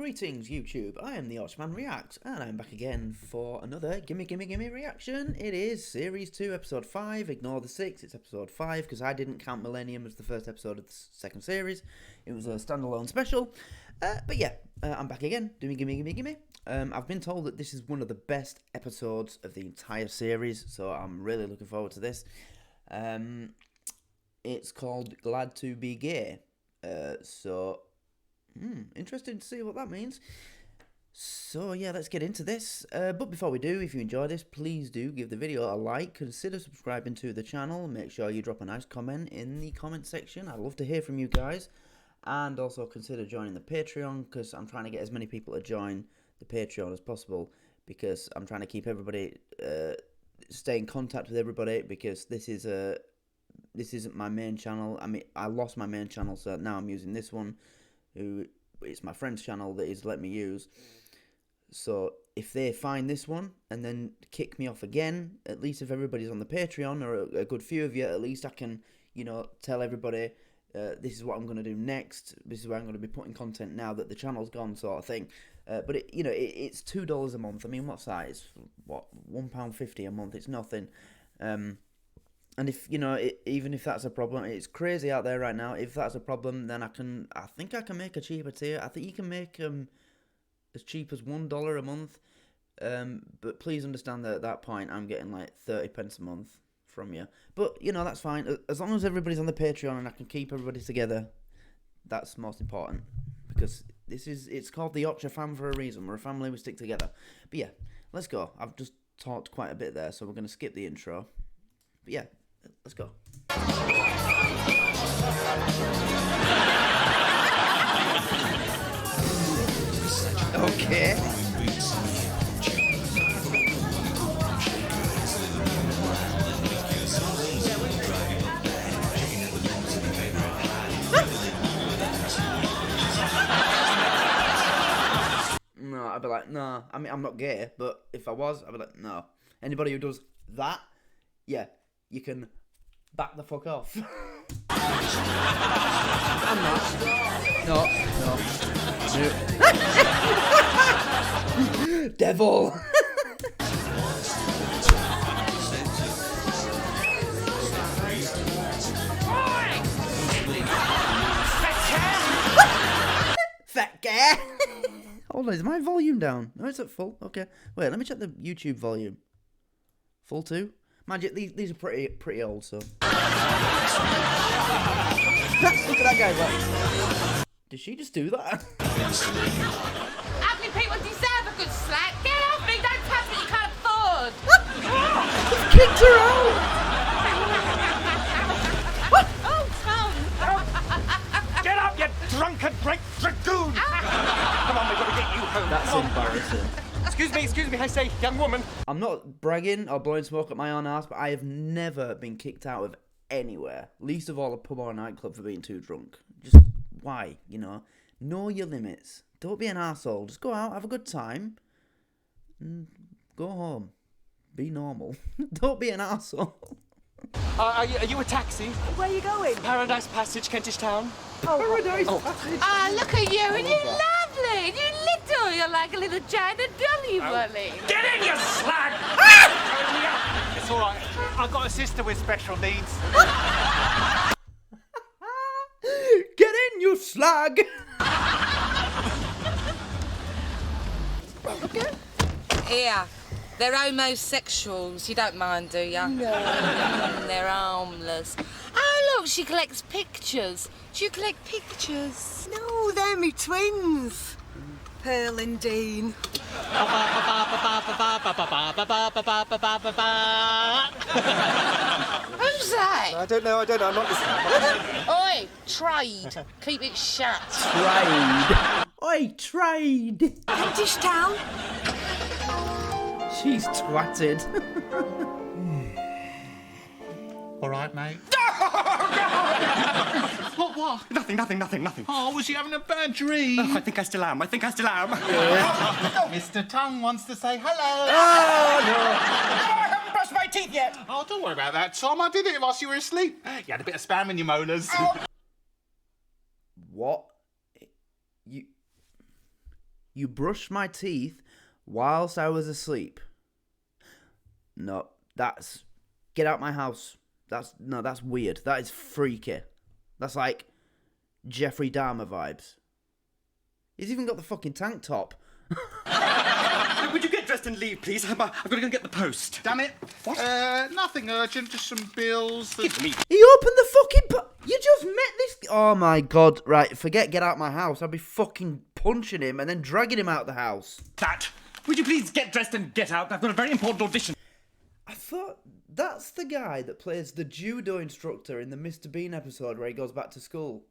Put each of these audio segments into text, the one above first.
Greetings YouTube, I am the Archman Reacts, and I'm back again for another Gimme reaction. It is Series 2, Episode 5, ignore the 6, it's Episode 5, because I didn't count Millennium as the first episode of the second series. It was a standalone special, but yeah, I'm back again, doing Gimme. I've been told that this is one of the best episodes of the entire series, so I'm really looking forward to this. It's called Glad to Be Gay, interesting to see what that means. So yeah, let's get into this. But before we do, if you enjoy this, please do give the video a like, consider subscribing to the channel, make sure you drop a nice comment in the comment section. I'd love to hear from you guys, and also consider joining the Patreon, because I'm trying to get as many people to join the Patreon as possible, because I'm trying to keep everybody, stay in contact with everybody, because this isn't my main channel. I mean, I lost my main channel, so now I'm using this one. It's my friend's channel that he's let me use. So if they find this one and then kick me off again, at least if everybody's on the Patreon, or a good few of you, at least I can, you know, tell everybody this is what I'm going to do next. This is where I'm going to be putting content now that the channel's gone, sort of thing. But it's $2 a month. I mean, what's that? It's what, £1.50 a month. It's nothing. And if, you know, even if that's a problem, it's crazy out there right now. If that's a problem, then I think I can make a cheaper tier. I think you can make as cheap as $1 a month. But please understand that at that point, I'm getting like 30 pence a month from you. But, you know, that's fine. As long as everybody's on the Patreon and I can keep everybody together, that's most important. Because it's called the Yorkshire Fam for a reason. We're a family, we stick together. But yeah, let's go. I've just talked quite a bit there, so we're going to skip the intro. But yeah, let's go. Okay. No, I'd be like, no. I mean, I'm not gay, but if I was, I'd be like, no. Anybody who does that, yeah, you can back the fuck off. I'm not. No. Devil. Fat guy. Hold on, is my volume down? No, it's at full. Okay. Wait, let me check the YouTube volume. Full too? Mind you, these are pretty old, so. Look at that guy, like. Did she just do that? Ugly people deserve a good slap. Get off me, don't touch what you can't afford. He's kicked her out. Oh, Tom. Get up, you drunken great dragoon! Come on, we've got to get you home. That's embarrassing. Excuse me, I say, young woman. I'm not bragging or blowing smoke at my own ass, but I have never been kicked out of anywhere. Least of all a pub or a nightclub for being too drunk. Just, why, you know your limits. Don't be an arsehole. Just go out, have a good time, and go home. Be normal. Don't be an arsehole. Are you a taxi? Where are you going? Paradise Passage, Kentish Town. Paradise Passage. Ah, look at you, and you're lovely, and you're little, you're like a little giant dolly bunny. Get in, you slag! It's all right. I've got a sister with special needs. Get in, you slag! Here, they're homosexuals. You don't mind, do ya? No. They're harmless. Oh, look, she collects pictures. Do you collect pictures? No, they're me twins. Pearl and Dean. Who's that? I don't know, I'm not listening. Oi, trade. Keep it shut. Trade. Oi, trade. Kentish Town. She's twatted. All right, mate. What? Nothing. Oh, was you having a bad dream? I think I still am. Mr. Tongue wants to say hello. Oh, no. I haven't brushed my teeth yet. Oh, don't worry about that, Tom. I did it whilst you were asleep. You had a bit of spam in your molars. What? You... You brushed my teeth whilst I was asleep. No, that's... Get out my house. That's weird. That is freaky. That's like Jeffrey Dahmer vibes. He's even got the fucking tank top. Would you get dressed and leave, please? I've got to go get the post. Damn it. What? Nothing urgent, just some bills. Give me. He opened the fucking... You just met this... Oh my god. Right, forget get out my house. I'll be fucking punching him and then dragging him out the house. That. Would you please get dressed and get out? I've got a very important audition. I thought that's the guy that plays the judo instructor in the Mr. Bean episode where he goes back to school.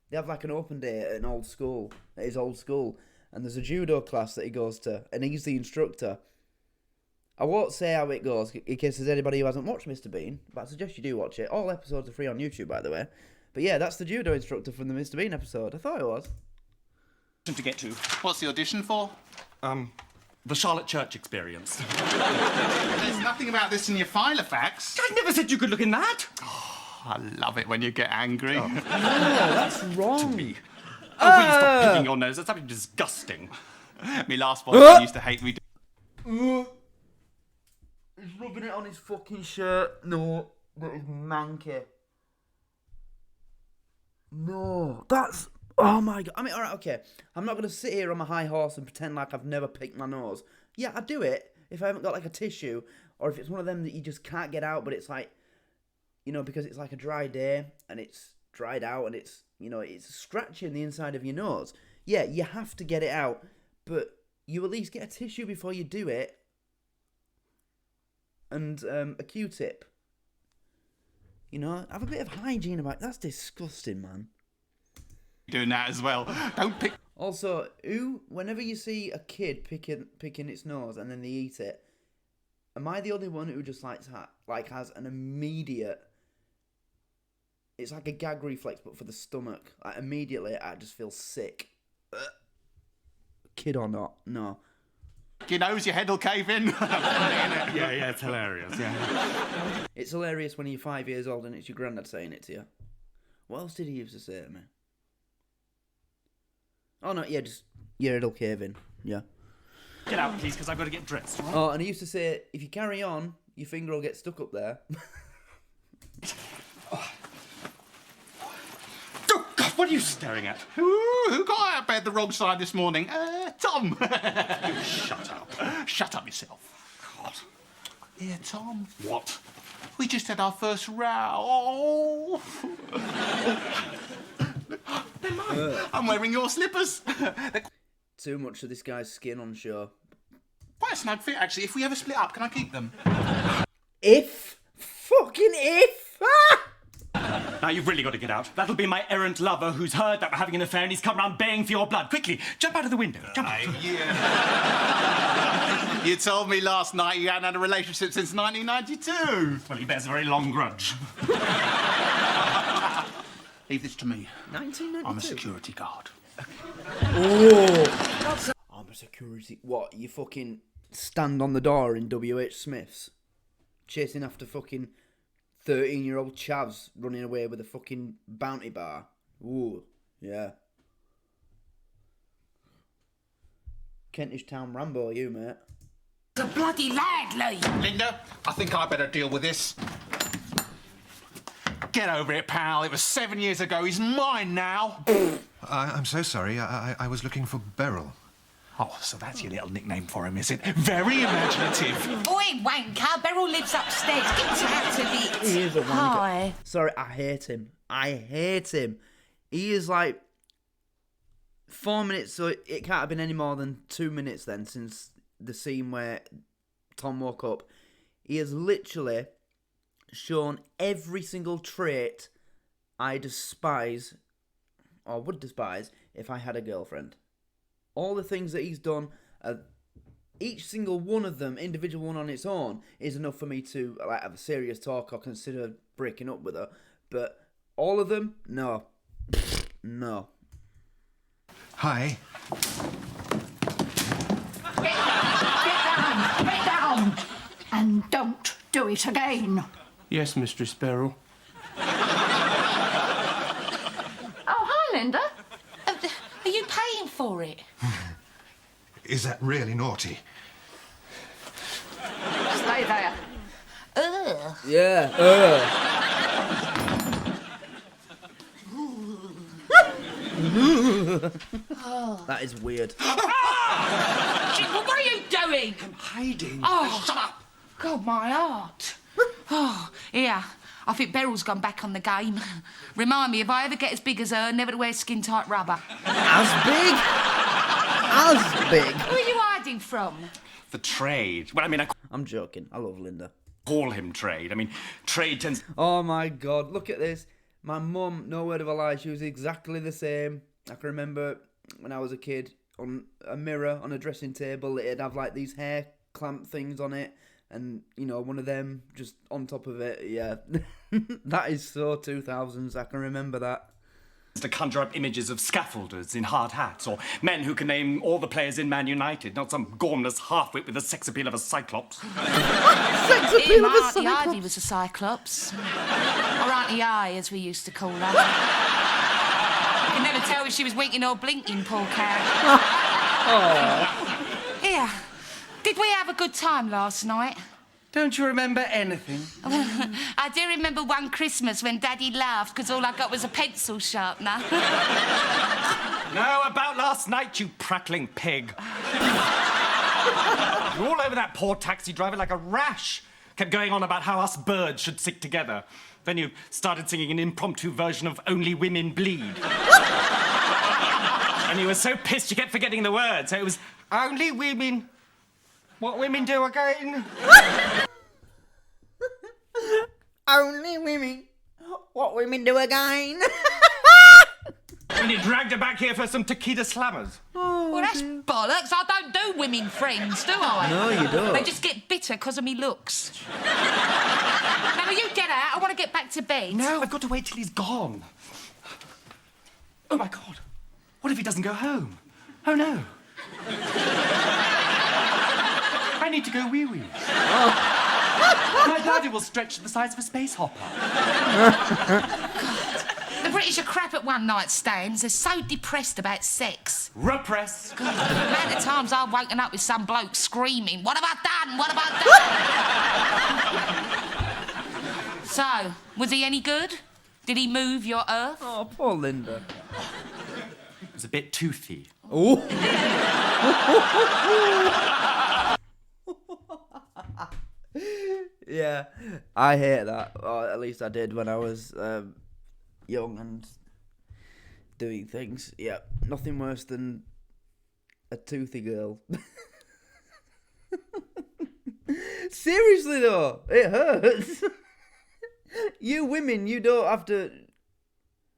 They have like an open day at an old school, at his old school, and there's a judo class that he goes to, and he's the instructor. I won't say how it goes in case there's anybody who hasn't watched Mr. Bean, but I suggest you do watch it. All episodes are free on YouTube, by the way. But yeah, that's the judo instructor from the Mr. Bean episode. I thought it was. To get to. What's the audition for? The Charlotte Church experience. There's nothing about this in your file of facts. I never said you could look in that. I love it when you get angry. Oh, that's wrong. Me. Oh, will you stop picking your nose? That's something disgusting. Me last boyfriend used to hate me. He's rubbing it on his fucking shirt. No, that is manky. No, that's... Oh my god. I mean, alright, okay. I'm not going to sit here on my high horse and pretend like I've never picked my nose. Yeah, I do it if I haven't got like a tissue, or if it's one of them that you just can't get out, but it's like, you know, because it's like a dry day and it's dried out and it's, you know, it's scratching the inside of your nose. Yeah, you have to get it out, but you at least get a tissue before you do it. And a Q-tip. You know, have a bit of hygiene about it. That's disgusting, man. Doing that as well. Don't pick. Also, whenever you see a kid picking its nose and then they eat it, am I the only one who just has an immediate... It's like a gag reflex, but for the stomach. Like, immediately, I just feel sick. Kid or not, no. Your nose, your head will cave in. Yeah, it's hilarious, yeah. It's hilarious when you're 5 years old and it's your granddad saying it to you. What else did he used to say to me? Oh, no, yeah, just your head'll cave in, yeah. Get out, please, because I've got to get dressed. Right? Oh, and he used to say, if you carry on, your finger will get stuck up there. Oh, God, what are you staring at? Who got out of bed the wrong side this morning? Tom. You shut up. Shut up yourself. God. Yeah, Tom. What? We just had our first row. Oh. They're mine. I'm wearing your slippers. Too much of this guy's skin on show. Quite a snug fit, actually. If we ever split up, can I keep them? If? Fucking if? Ah! Now you've really got to get out. That'll be my errant lover who's heard that we're having an affair and he's come round baying for your blood. Quickly, jump out of the window. Jump out. Yeah. You told me last night you hadn't had a relationship since 1992. Well, he bears a very long grudge. Leave this to me. 1992? I'm a security guard. Oh! I'm a security... What, you fucking stand on the door in W.H. Smith's? Chasing after fucking 13-year-old chavs running away with a fucking bounty bar? Ooh, yeah. Kentish Town Rambo, you, mate. The bloody lad, Lee. Linda, I think I better deal with this. Get over it, pal. It was 7 years ago. He's mine now. I'm so sorry. I was looking for Beryl. Oh, so that's your little nickname for him, is it? Very imaginative. Boy, wanker. Beryl lives upstairs. Get out of it. He is a wanker. Hi. Sorry, I hate him. I hate him. He is like 4 minutes, so it can't have been any more than 2 minutes then since the scene where Tom woke up. He has literally shown every single trait I despise, or would despise, if I had a girlfriend. All the things that he's done, each single one of them, individual one on its own, is enough for me to like have a serious talk or consider breaking up with her. But all of them, no. No. Hi. Get down! And don't do it again. Yes, Mistress Beryl. Oh, hi, Linda. Are you paying for it? Is that really naughty? Stay there. Ugh. Yeah. That is weird. What are you doing? I'm hiding. Oh, Shut up. God, my heart. Oh, yeah. I think Beryl's gone back on the game. Remind me, if I ever get as big as her, never to wear skin-tight rubber. As big? As big? Who are you hiding from? The trade. Well, I mean, I I'm joking. I love Linda. call him trade. I mean, trade tends... Oh my God, look at this. My mum, no word of a lie, she was exactly the same. I can remember when I was a kid, on a mirror on a dressing table, it'd have like these hair clamp things on it, and you know, one of them just on top of it. Yeah. That is so 2000s. I can remember that. to conjure up images of scaffolders in hard hats, or men who can name all the players in Man United, not some gormless half-wit with the sex appeal of a cyclops. My Auntie Ivy was a cyclops. Or Auntie I, as we used to call her. You can never tell if she was winking or blinking, poor cow. Here, did we have a good time last night? Don't you remember anything? I do remember one Christmas when Daddy laughed because all I got was a pencil sharpener. No, about last night, you prattling pig. You're all over that poor taxi driver like a rash. Kept going on about how us birds should stick together. Then you started singing an impromptu version of Only Women Bleed. And you were so pissed you kept forgetting the words. So it was Only Women... What women do again? Only women. What women do again? And you dragged her back here for some taquita slammers. Well, that's bollocks. I don't do women friends, do I? No, you don't. They just get bitter because of me looks. Now, will you get out? I want to get back to bed. No, I've got to wait till he's gone. Oh, my God. What if he doesn't go home? Oh, no. I need to go wee-wee. My body will stretch to the size of a space hopper. God, the British are crap at one-night stands. They're so depressed about sex. Repress. God, the amount of times I've woken up with some bloke screaming, "What have I done? What have I done?" So, was he any good? Did he move your earth? Oh, poor Linda. It was a bit toothy. Oh. Yeah, I hate that. Or at least I did when I was young and doing things. Yeah, nothing worse than a toothy girl. Seriously though, it hurts. You women, you don't have to...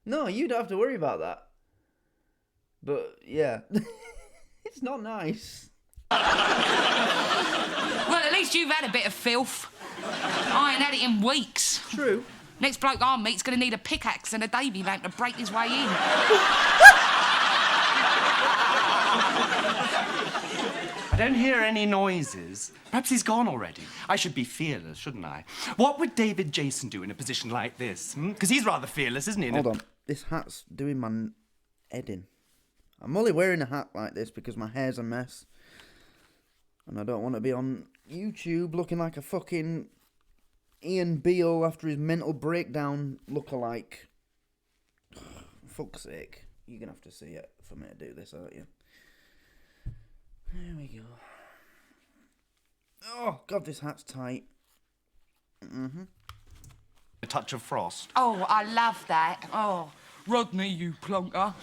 No, you don't have to worry about that. But, yeah. It's not nice. Well, at least you've had a bit of filth. I ain't had it in weeks. True. Next bloke I meet's gonna need a pickaxe and a Davy lamp to break his way in. I don't hear any noises. Perhaps he's gone already. I should be fearless, shouldn't I? What would David Jason do in a position like this? Because he's rather fearless, isn't he? Hold on. This hat's doing my head in. I'm only wearing a hat like this because my hair's a mess. And I don't want to be on YouTube looking like a fucking Ian Beale after his mental breakdown lookalike. Fuck's sake. You're going to have to see it for me to do this, aren't you? There we go. Oh, God, this hat's tight. Mm-hmm. A touch of frost. Oh, I love that. Oh, Rodney, you plonker.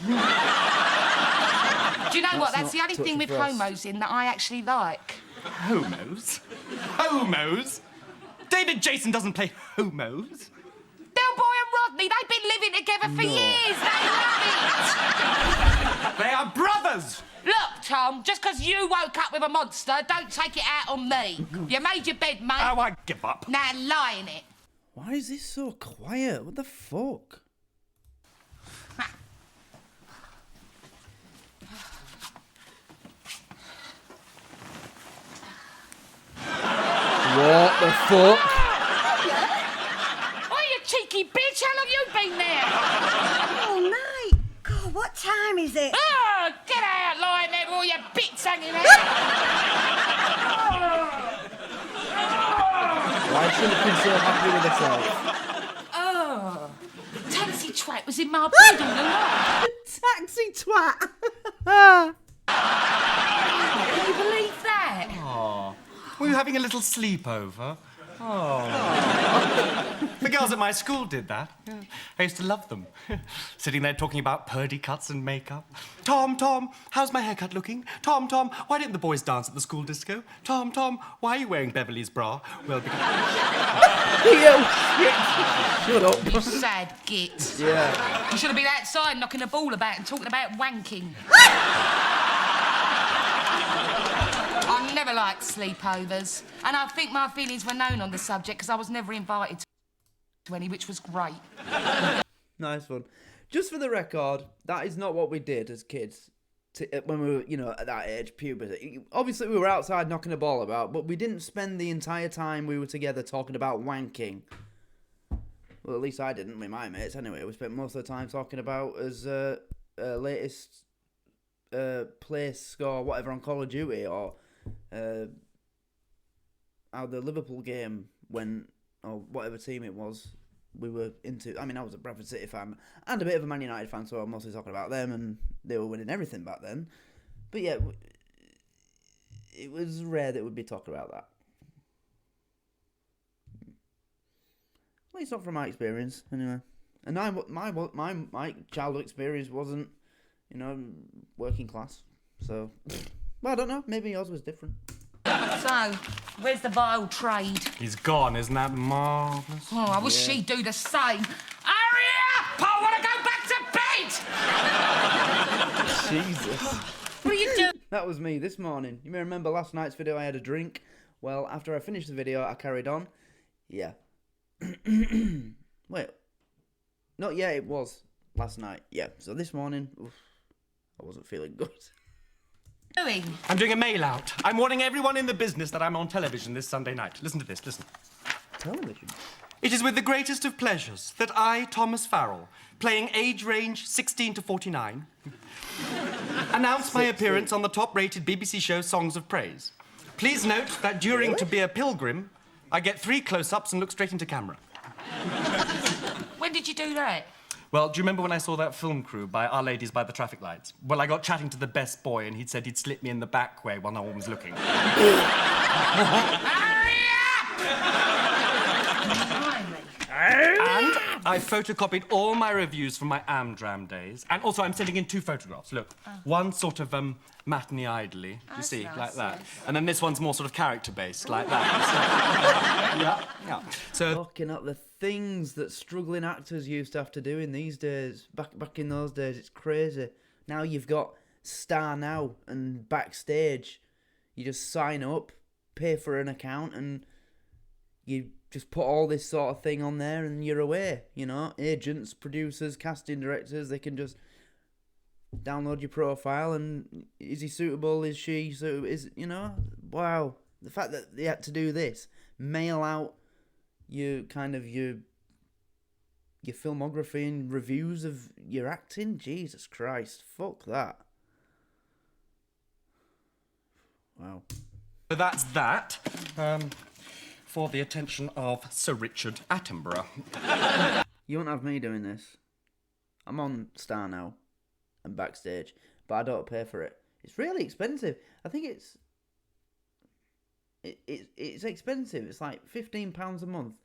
Do you know what? That's the only thing with homos in that I actually like. Homos? Homos? David Jason doesn't play homos. Del Boy and Rodney, they've been living together for years. They love it. They are brothers. Look, Tom, just because you woke up with a monster, don't take it out on me. You made your bed, mate. Oh, I give up. Now lie in it. Why is this so quiet? What the fuck? What the fuck? Oh, you cheeky bitch, how long you been there? All night. God, what time is it? Oh, get out lying there with all your bits hanging out. She looking so happy with herself. Oh, taxi twat was in my bed all along. Taxi twat. Can you believe that? Oh, were you having a little sleepover? Oh. The girls at my school did that. Yeah. I used to love them. Sitting there talking about purdy cuts and makeup. Tom, how's my haircut looking? Tom, why didn't the boys dance at the school disco? Tom, why are you wearing Beverly's bra? Well, because... Shut up. You sad git. Yeah. You should have been outside knocking a ball about and talking about wanking. I never liked sleepovers, and I think my feelings were known on the subject because I was never invited to any, which was great. Nice one. Just for the record, that is not what we did as kids when we were, at that age, puberty. Obviously, we were outside knocking a ball about, but we didn't spend the entire time we were together talking about wanking. Well, at least I didn't with my mates. Anyway, we spent most of the time talking about his latest place score, whatever, on Call of Duty, or how the Liverpool game went, or whatever team it was we were into. I mean, I was a Bradford City fan and a bit of a Man United fan, so I'm mostly talking about them, and they were winning everything back then. But yeah, it was rare that we'd be talking about that. At least not from my experience, anyway. And my childhood experience wasn't, working class. So, well, I don't know. Maybe yours was different. So, where's the vile trade? He's gone, isn't that marvellous? Oh, I wish she'd do the same. Hurry up! I want to go back to bed! Jesus. What are you doing? That was me this morning. You may remember last night's video, I had a drink. Well, after I finished the video, I carried on. Yeah. Wait. Not yet, it was last night. Yeah, so this morning, I wasn't feeling good. I'm doing a mail out. I'm warning everyone in the business that I'm on television this Sunday night. Listen to this, listen. Television? It is with the greatest of pleasures that I, Thomas Farrell, playing age range 16 to 49, announce my appearance on the top-rated BBC show Songs of Praise. Please note that during To Be a Pilgrim, I get 3 close-ups and look straight into camera. When did you do that? Well, do you remember when I saw that film crew by Our Ladies by the Traffic Lights? Well, I got chatting to the best boy and he'd said he'd slip me in the back way while no one was looking. Hurry And I photocopied all my reviews from my Amdram days. And also I'm sending in 2 photographs. Look, one sort of matinee idly, you see, nice, like that. yes. And then this one's more sort of character-based, like that. Yeah. So Looking at the things that struggling actors used to have to do in these days. Back in those days, it's crazy. Now you've got Star Now and Backstage. You just sign up, pay for an account, and you just put all this sort of thing on there and you're away. Agents, producers, casting directors, they can just download your profile and is he suitable, is she suitable, wow. The fact that they had to do this, mail out your filmography and reviews of your acting, Jesus Christ, fuck that. Wow. So that's that. For the attention of Sir Richard Attenborough. You won't have me doing this. I'm on Star Now and Backstage, but I don't pay for it. It's really expensive. I think it's expensive. It's like £15 a month.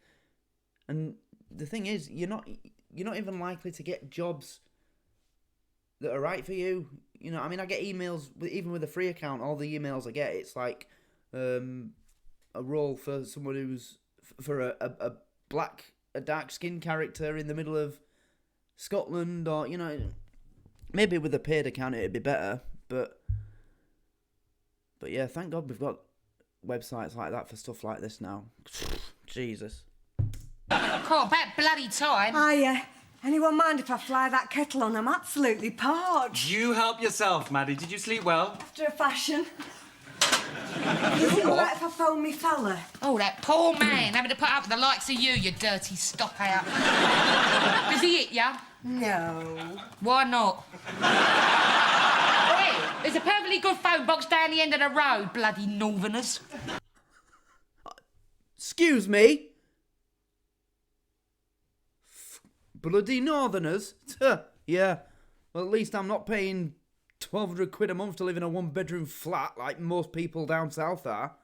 And the thing is, you're not even likely to get jobs that are right for you. I mean, I get emails even with a free account. All the emails I get, it's like a role for someone who's for a dark skinned character in the middle of Scotland, or maybe with a paid account it'd be better, but yeah, thank God we've got websites like that for stuff like this now. Jesus. Cool, about bloody time. Hiya. Anyone mind if I fly that kettle on? I'm absolutely parched. You help yourself, Maddie. Did you sleep well? After a fashion. Is it alright if I phone me fella? Oh, that poor man having to put up with the likes of you dirty stop-out. Does he hit ya? No. Why not? Hey, there's a perfectly good phone box down the end of the road, bloody northerners. Excuse me? Bloody Northerners? Yeah. Well, at least I'm not paying 1,200 quid a month to live in a one-bedroom flat like most people down south are.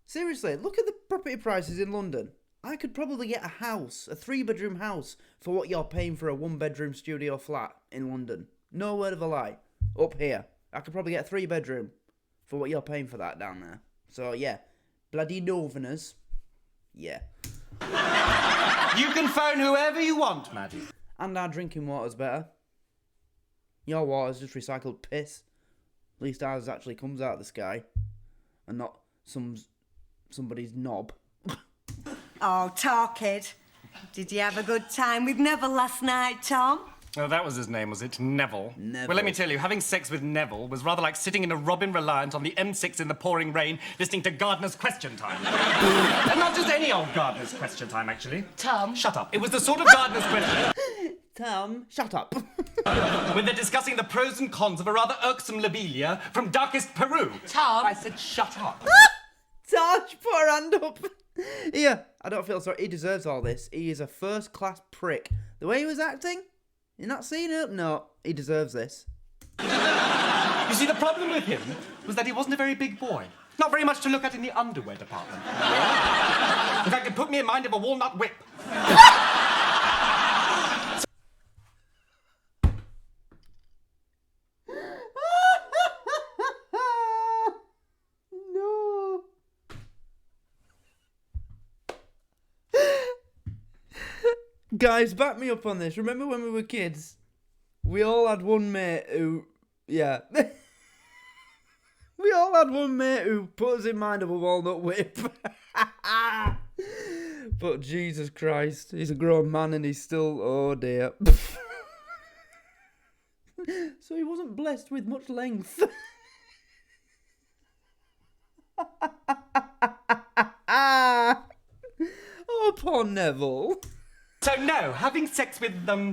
Seriously, look at the property prices in London. I could probably get a house, a 3-bedroom house, for what you're paying for a 1-bedroom studio flat in London. No word of a lie. Up here, I could probably get a 3-bedroom for what you're paying for that down there. So, yeah. Bloody Northerners. Yeah. You can phone whoever you want, Maddie. And our drinking water's better. Your water's just recycled piss. At least ours actually comes out of the sky. And not somebody's knob. Oh, Torkid. Did you have a good time with Neville last night, Tom? Oh, that was his name, was it? Neville. Neville. Well, let me tell you, having sex with Neville was rather like sitting in a Robin Reliant on the M6 in the pouring rain, listening to Gardener's Question Time. And not just any old Gardener's Question Time, actually. Tom. Shut up. It was the sort of Gardener's Question Tom, shut up. when they're discussing the pros and cons of a rather irksome lobelia from darkest Peru. Tom. I said shut up. Taj, put her hand up. Yeah, I don't feel sorry. He deserves all this. He is a first-class prick. The way he was acting, you're not seeing it? No, he deserves this. You see, the problem with him was that he wasn't a very big boy. Not very much to look at in the underwear department. In fact, it put me in mind of a walnut whip. No. Guys, back me up on this. Remember when we were kids? We all had one mate who... Yeah. We all had one mate who put us in mind of a walnut whip. But Jesus Christ, he's a grown man and he's still... Oh dear. So he wasn't blessed with much length. Oh, poor Neville. So, no, having sex with, what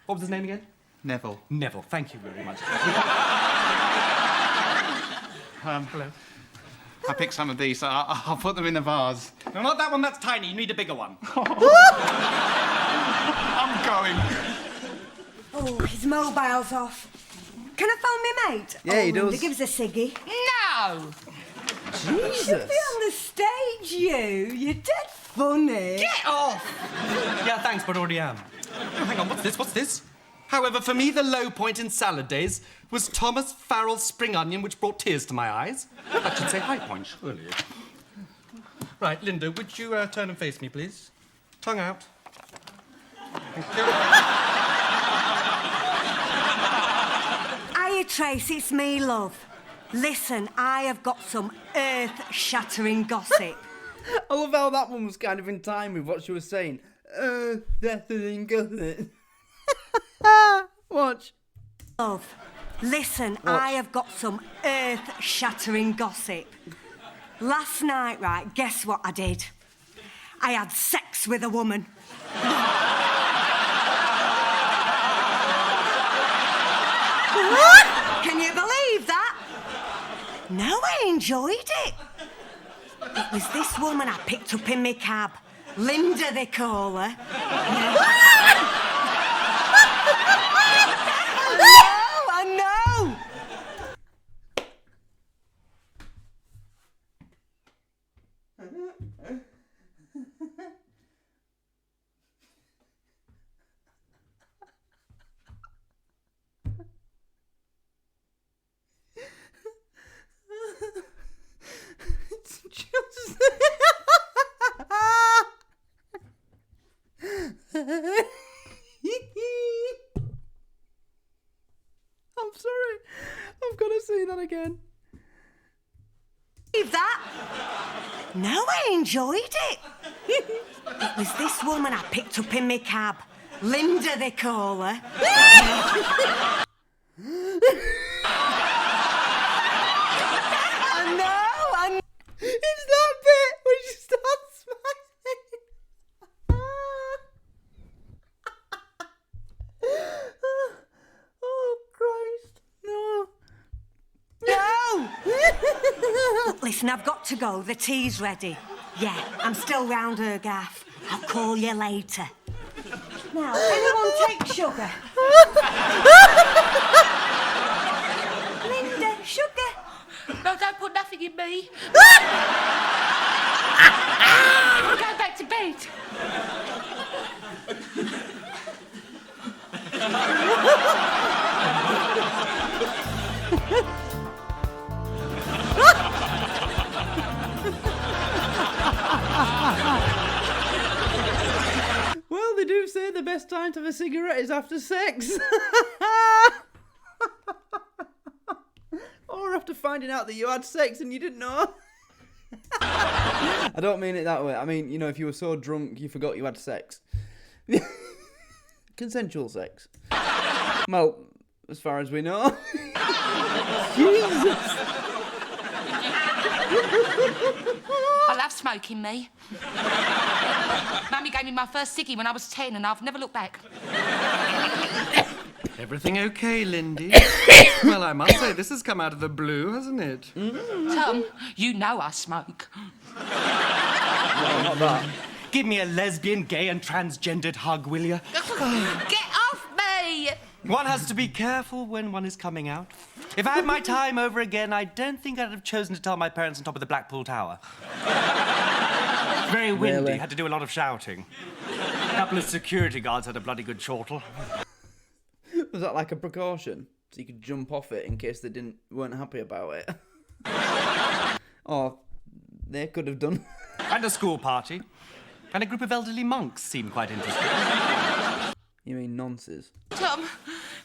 was his name again? Neville. Neville, thank you very much. Hello. I picked some of these. I'll put them in the vase. No, not that one, that's tiny. You need a bigger one. I'm going. Oh, his mobile's off. Can I phone me mate? Yeah, he Linda, does. give us a ciggy. No. Jesus. Be on the stage, you. You're dead funny. Get off! Yeah, thanks, but already am. Oh, hang on, what's this? However, for me, the low point in salad days was Thomas Farrell's spring onion, which brought tears to my eyes. That should say high point, surely. Right, Linda, would you turn and face me, please? Tongue out. Thank you. Hiya, Tracy, it's me, love. Listen, I have got some earth-shattering gossip. I love how that one was kind of in time with what she was saying. That's the thing, isn't it? Watch. Love, listen, I have got some earth-shattering gossip. Last night, right, guess what I did? I had sex with a woman. What? Can you believe that? No, I enjoyed it. It was this woman I picked up in my cab. Linda, they call her. I know. It's just... I'm sorry. I've got to say that again. Believe that? No, I enjoyed it. It was this woman I picked up in my cab. Linda, they call her. I know. It's that bit where she starts smiling. Oh, Christ. No. No! Look, listen, I've got to go. The tea's ready. Yeah, I'm still round her gaff. I'll call you later. Now, anyone take sugar? Linda, sugar. No, don't put nothing in me. Go back to bed. Well, they do say the best time to have a cigarette is after sex. Or after finding out that you had sex and you didn't know. I don't mean it that way. I mean, you know, if you were so drunk you forgot you had sex. Consensual sex. Well, as far as we know. Jesus. I love smoking, me. Mummy gave me my first ciggy when I was 10 and I've never looked back. Everything okay, Lindy? Well, I must say, this has come out of the blue, hasn't it? Tom, you know I smoke. No, not that. Give me a lesbian, gay and transgendered hug, will you? Get off me! One has to be careful when one is coming out. If I had my time over again, I don't think I'd have chosen to tell my parents on top of the Blackpool Tower. Very windy, Really? had to do a lot of shouting. A couple of security guards had a bloody good chortle. Was that like a precaution? So you could jump off it in case they weren't happy about it? Or they could have done. And a school party. And a group of elderly monks seemed quite interesting. You mean nonces? Tom,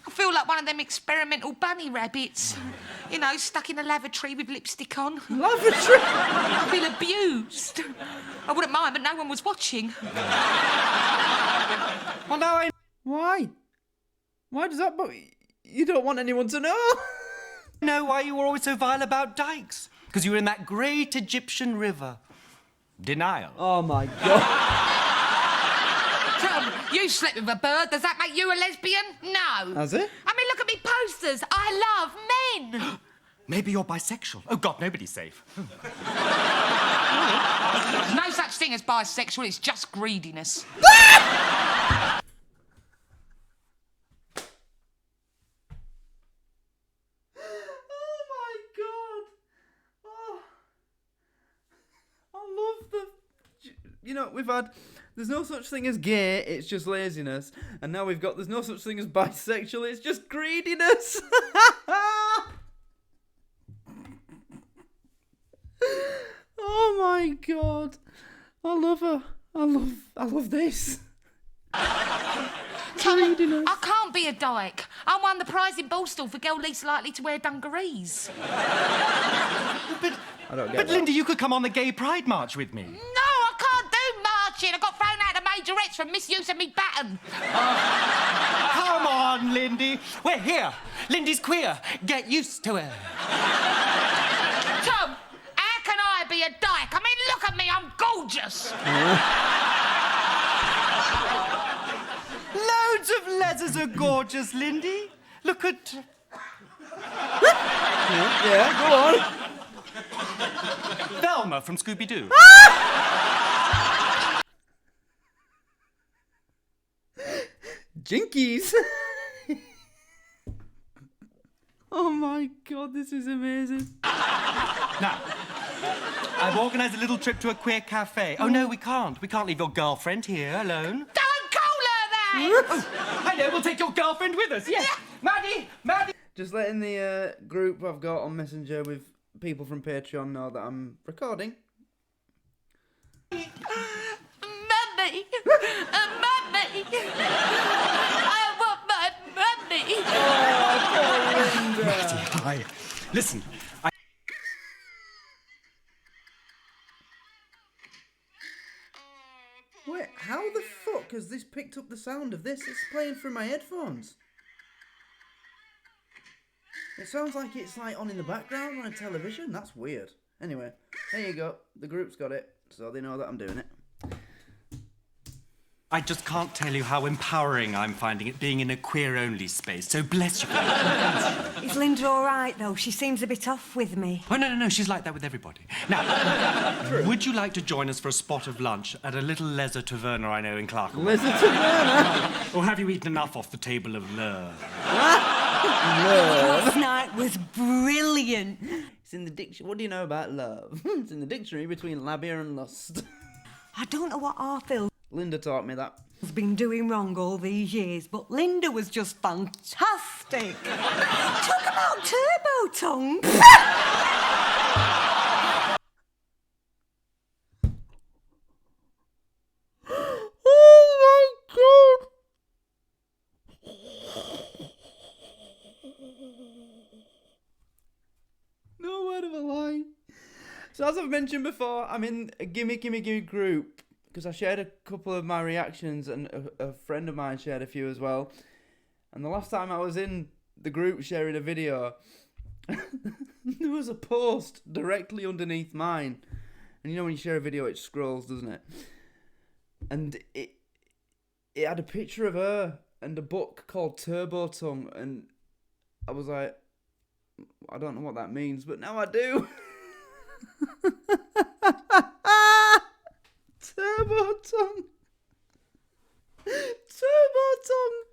I feel like one of them experimental bunny rabbits. You know, stuck in a lavatory with lipstick on. Lavatory? I feel abused. I wouldn't mind, but no one was watching. Well, now I Why? Why does that bother you? You don't want anyone to know. know why you were always so vile about dykes. Because you were in that great Egyptian river. Denial. Oh my God. Tom, you slept with a bird. Does that make you a lesbian? No. Has it? I mean, look at me posters. I love men. Maybe you're bisexual. Oh, God, nobody's safe. There's no such thing as bisexual. It's just greediness. You know, there's no such thing as gay, it's just laziness. And now we've got, there's no such thing as bisexual, it's just greediness. Oh my God. I love her. I love this. Greediness. I can't be a dyke. I won the prize in Borstal for girl least likely to wear dungarees. I don't get But, that. Lindy, you could come on the Gay Pride March with me. No, I can't do marching. I got thrown out of majorettes for misuse of me baton. Come on, Lindy. We're here. Lindy's queer. Get used to it. Tom, how can I be a dyke? I mean, look at me. I'm gorgeous. Loads of leathers are gorgeous, Lindy. Look at... Yeah, go on. Velma from Scooby-Doo. Jinkies. Oh my God, this is amazing. Now, I've organised a little trip to a queer cafe. Oh, no, we can't. We can't leave your girlfriend here alone. Don't call her that. I know, we'll take your girlfriend with us, yes. Maddie! Just letting the group I've got on Messenger with people from Patreon know that I'm recording. Mummy! Mummy! I want my mummy! Hi. Listen, Wait, how the fuck has this picked up the sound of this? It's playing through my headphones. It sounds like it's like on in the background on a television. That's weird. Anyway, there you go. The group's got it, so they know that I'm doing it. I just can't tell you how empowering I'm finding it being in a queer-only space, so bless you. Is Linda all right, though? She seems a bit off with me. Oh, no, she's like that with everybody. Now, would you like to join us for a spot of lunch at a little leisure taverna I know in Clerkenwell? Leisure taverna? Or have you eaten enough off the table of love? Last night was brilliant. It's in the dictionary. What do you know about love? It's in the dictionary between labia and lust. I don't know what Arthur's Linda taught me that. been doing wrong all these years, but Linda was just fantastic. Talk about turbo tongue. Oh my god! No word of a lie. So as I've mentioned before, I'm in a Gimme group because I shared a couple of my reactions and a friend of mine shared a few as well. And the last time I was in the group sharing a video, there was a post directly underneath mine. And you know when you share a video, it scrolls, doesn't it? And it had a picture of her and a book called Turbo Tongue, and I was like, I don't know what that means, but now I do. Turbo Tongue. Turbo Tongue.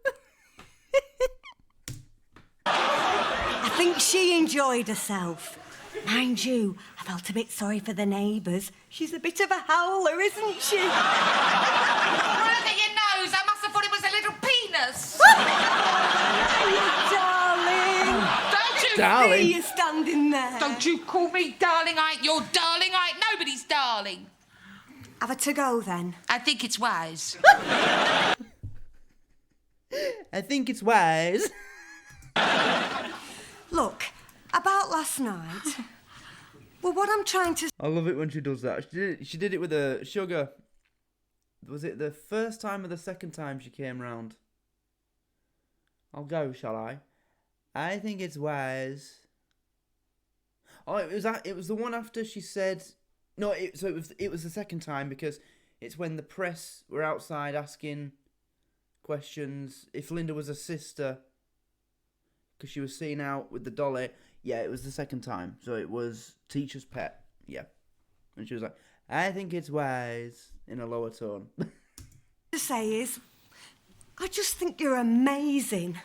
I think she enjoyed herself. Mind you, I felt a bit sorry for the neighbours. She's a bit of a howler, isn't she? Look at your nose. I must have thought it was a little penis. Darling. Don't you? Darling. See you standing there. Don't you call me darling. I ain't your darling. I ain't nobody's darling. Have a to-go, then. I think it's wise. I think it's wise. Look, about last night... Well, what I'm trying to... I love it when she does that. She did it with a sugar. Was it the first time or the second time she came round? I'll go, shall I? I think it's wise. Oh, it was the one after she said no. It was the second time because it's when the press were outside asking questions if Linda was a sister because she was seen out with the dolly. Yeah, it was the second time. So it was teacher's pet. Yeah. And she was like, I think it's wise, in a lower tone. to say is, I just think you're amazing.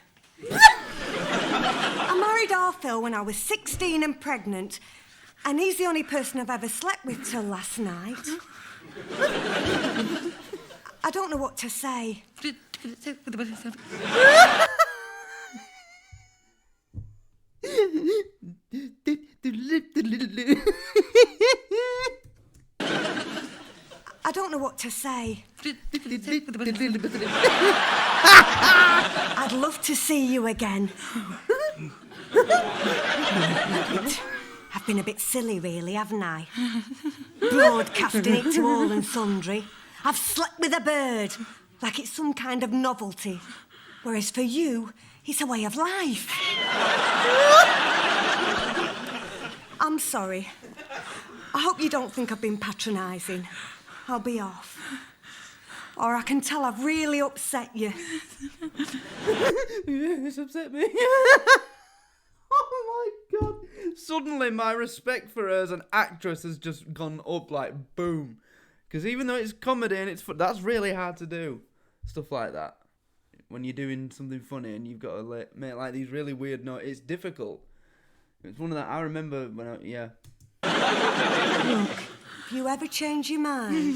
I married Arthur when I was 16 and pregnant, and he's the only person I've ever slept with till last night. I don't know what to say. I don't know what to say. I'd love to see you again. I've been a bit silly, really, haven't I? Broadcasting it to all and sundry. I've slept with a bird, like it's some kind of novelty. Whereas for you, it's a way of life. I'm sorry. I hope you don't think I've been patronising. I'll be off. Or I can tell I've really upset you. It's upset me. Oh my god. Suddenly my respect for her as an actress has just gone up like boom. Because even though it's comedy and it's that's really hard to do. Stuff like that. When you're doing something funny and you've got to make like these really weird notes. It's difficult. It's one of that I remember when yeah. Look, if you ever change your mind,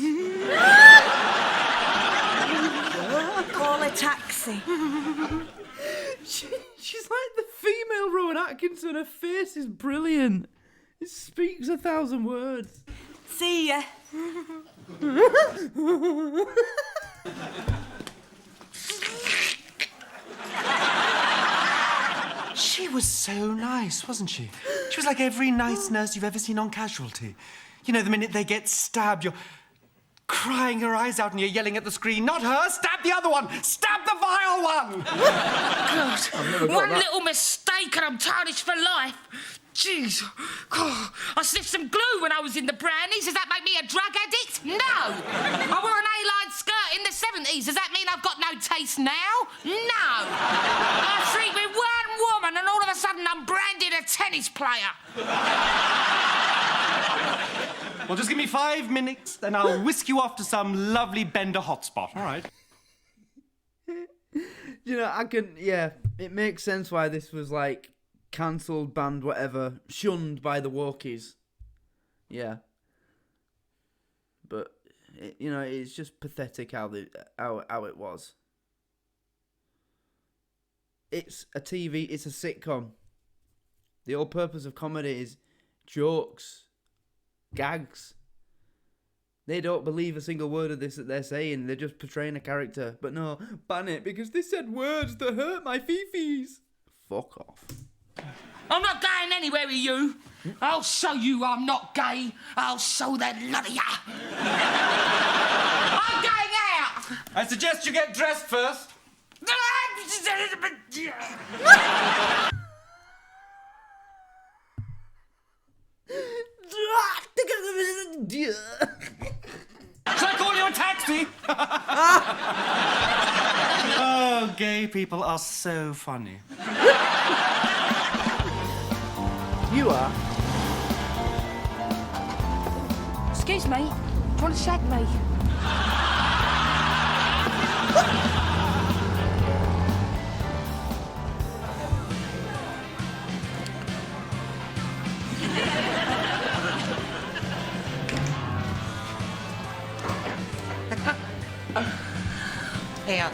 call a taxi. She's like the female Rowan Atkinson. Her face is brilliant. It speaks 1,000 words. See ya. She was so nice, wasn't she? She was like every nice nurse you've ever seen on Casualty. You know, the minute they get stabbed, you're crying your eyes out and you're yelling at the screen, not her, stab the other one! Stab the vile one! God, one little mistake and I'm tarnished for life. Jeez. God, I sniffed some glue when I was in the brownies. Does that make me a drug addict? No. I wore an A-line skirt in the 70s. Does that mean I've got no taste now? No. I sleep with one woman and all of a sudden I'm branded a tennis player. Well, just give me 5 minutes, then I'll whisk you off to some lovely Bender hotspot, all right? You know, it makes sense why this was like cancelled, banned, whatever, shunned by the Walkies. Yeah. But, it's just pathetic how it was. It's a TV, it's a sitcom. The whole purpose of comedy is jokes, gags. They don't believe a single word of this that they're saying. They're just portraying a character. But no, ban it because they said words that hurt my fifis. Fuck off. I'm not going anywhere with you. I'll show you I'm not gay. I'll show the lot of ya. I'm going out. I suggest you get dressed first. Shall I call you a taxi? Oh, gay people are so funny. You are? Excuse me. Do you want to shag me? Here,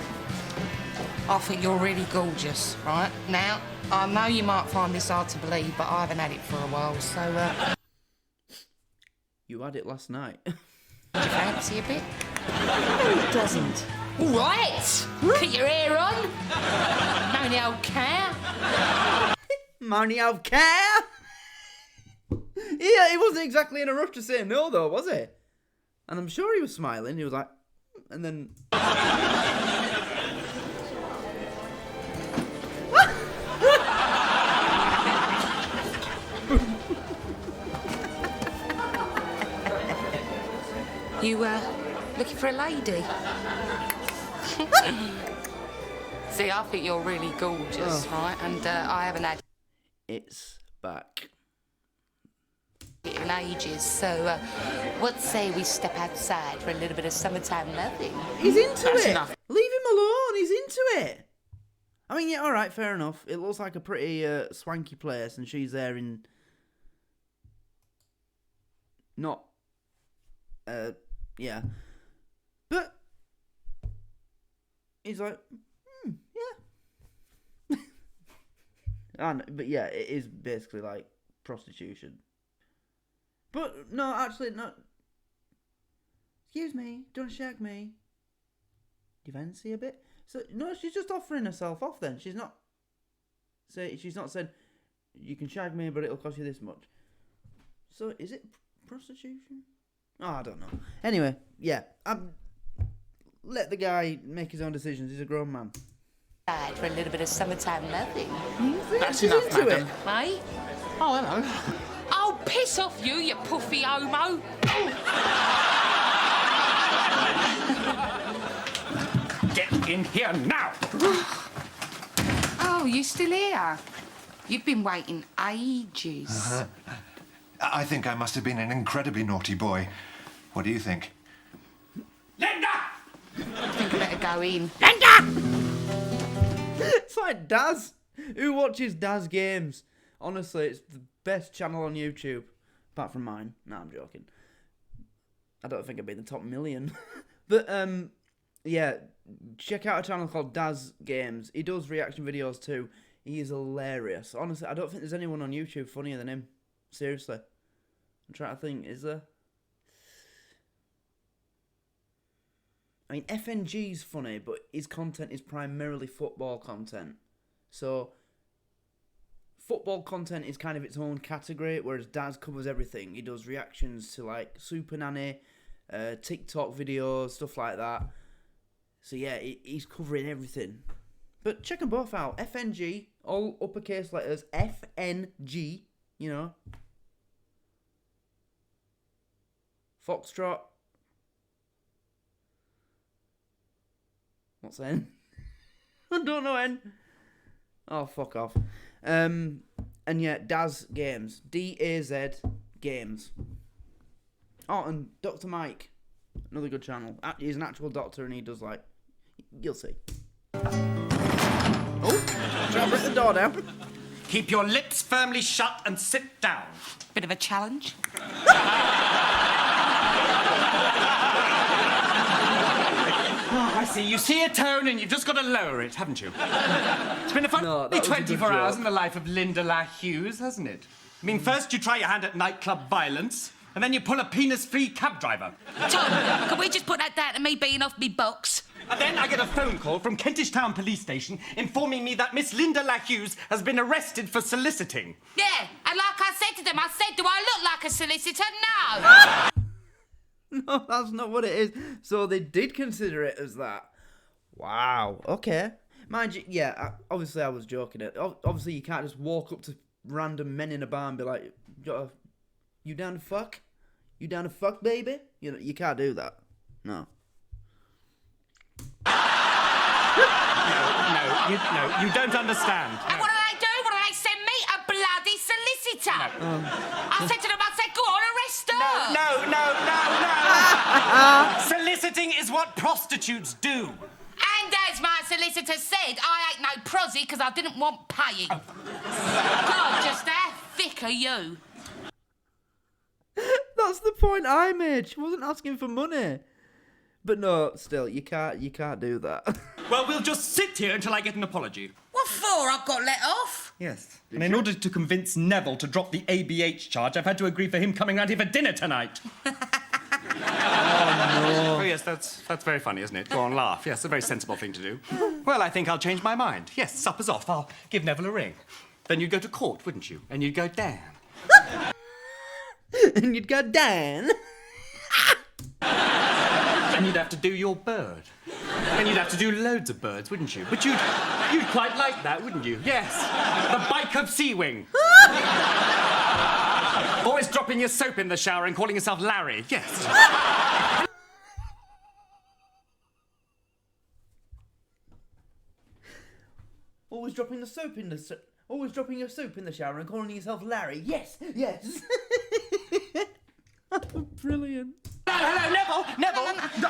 I think you're really gorgeous, right? Now, I know you might find this hard to believe, but I haven't had it for a while, so, You had it last night. do you fancy a bit? No, it doesn't. All right! Keep your hair on. No any old care. Money of care! Yeah, he wasn't exactly in a rush to say no, though, was he? And I'm sure he was smiling. He was like, and then... You, looking for a lady? See, I think you're really gorgeous, right? And I haven't had It's back. it in ages, so what say we step outside for a little bit of summertime loving? He's into That's it. enough. Leave him alone. He's into it. I mean, yeah, all right, fair enough. It looks like a pretty swanky place, and she's there in... Not... yeah. But... He's like, yeah. But yeah, it is basically like prostitution. But, no, actually, not... Excuse me, don't shag me. Do you fancy a bit? So, no, she's just offering herself off then. She's not... She's not said, you can shag me, but it'll cost you this much. So, is it prostitution? Oh, I don't know. Anyway, yeah. Let the guy make his own decisions. He's a grown man. For a little bit of summertime loving. That's enough, madam. Mate? Oh, hello. Oh, piss off you puffy homo. Get in here now! Oh, you still here? You've been waiting ages. I think I must have been an incredibly naughty boy. What do you think? Linda! I think I better go in. It's like Daz. Who watches Daz Games? Honestly, it's the best channel on YouTube. Apart from mine. No, I'm joking. I don't think I'd be in the top million. But, yeah. Check out a channel called Daz Games. He does reaction videos too. He is hilarious. Honestly, I don't think there's anyone on YouTube funnier than him. Seriously. I'm trying to think. Is there? I mean, FNG's funny, but his content is primarily football content. So, football content is kind of its own category, whereas Daz covers everything. He does reactions to, like, Super Nanny, TikTok videos, stuff like that. So, yeah, he's covering everything. But check them both out. FNG, all uppercase letters, FNG, you know. Foxtrot. What's N? I don't know N. Oh, fuck off. And yeah, Daz Games. D-A-Z Games. Oh, and Dr. Mike. Another good channel. He's an actual doctor and he does like... You'll see. Oh, try to break the door down. Keep your lips firmly shut and sit down. Bit of a challenge. I see. You see a tone and you've just got to lower it, haven't you? It's been a funny 24 hours in the life of Linda LaHughes, hasn't it? I mean, first you try your hand at nightclub violence, and then you pull a penis-free cab driver. Tom, can we just put that down to me being off me box? And then I get a phone call from Kentish Town Police Station informing me that Miss Linda LaHughes has been arrested for soliciting. Yeah, and like I said to them, I said, do I look like a solicitor? No! No, that's not what it is. So they did consider it as that. Wow. Okay. Mind you, yeah, obviously I was joking. Obviously you can't just walk up to random men in a bar and be like, you down to fuck? You down to fuck, baby? You know, you can't do that. No. No, you don't understand. And what do they do? What do they send me? A bloody solicitor. I said to them, I said, go on, arrest her. No. Soliciting is what prostitutes do. And as my solicitor said, I ain't no prosy because I didn't want paying. God, just how thick are you? That's the point I made. She wasn't asking for money. But no, still, you can't do that. Well, we'll just sit here until I get an apology. What for? I've got let off. Yes. And in order to convince Neville to drop the ABH charge, I've had to agree for him coming round here for dinner tonight. Oh, yes, that's very funny, isn't it? Go on, laugh. Yes, a very sensible thing to do. Well, I think I'll change my mind. Yes, supper's off. I'll give Neville a ring. Then you'd go to court, wouldn't you? And you'd go, Dan. And you'd go, Dan. And you'd have to do your bird. And you'd have to do loads of birds, wouldn't you? But you'd quite like that, wouldn't you? Yes. The bike of Sea Wing. Always dropping your soap in the shower and calling yourself Larry. Yes. Always dropping your soap in the shower and calling yourself Larry. Yes. Brilliant. Hello, Neville. No.